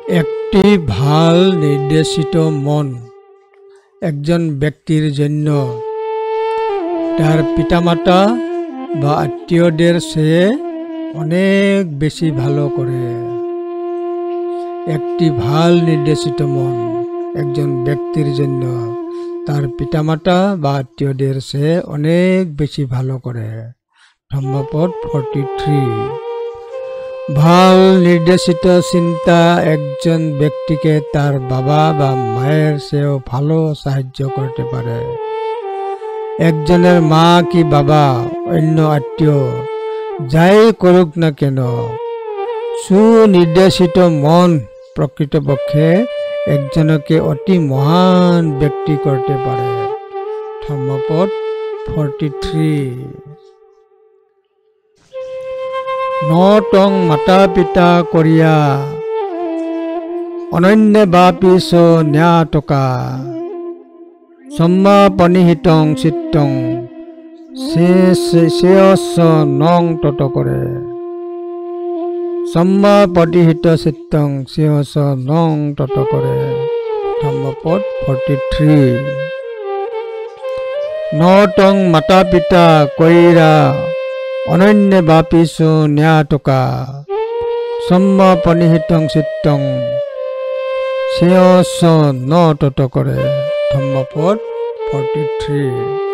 একটি ভাল নির্দেশিত মন একজন ব্যক্তির জন্য তার পিতামাতা বা আত্মীয়দের চেয়ে অনেক বেশি ভালো করে। একটি ভাল নির্দেশিত মন একজন ব্যক্তির জন্য তার পিতামাতা বা আত্মীয়দের চেয়ে অনেক বেশি ভালো করে। ধম্মপদ 43। ভাল নির্দেশিত চিন্তা একজন ব্যক্তিকে তার বাবা বা মায়ের চেয়েও ভালো সাহায্য করতে পারে। একজনের মা কি বাবা, অন্য আত্মীয় যাই করুক না কেন, সুনির্দেশিত মন প্রকৃতপক্ষে একজনকে অতি মহান ব্যক্তি করতে পারে। ধম্মপদ 43। নটং মাতা পিতা করিয়া অনন্য বাপি স ন্যাটকা সম্মাপনিহিতং চিত্তং শ্রেয়স নং তত করে। সম্মাপনিহিত চিত্তং শ্রেয়স নং তত করে। ধম্মপদ 43। নটং মাতা পিতা কইরা অনন্য বাপিসু ন্যাটকা সম্মাপনিহিতং চিত্তং শ্রেয়স ন তত করে। ধম্মপদ 43।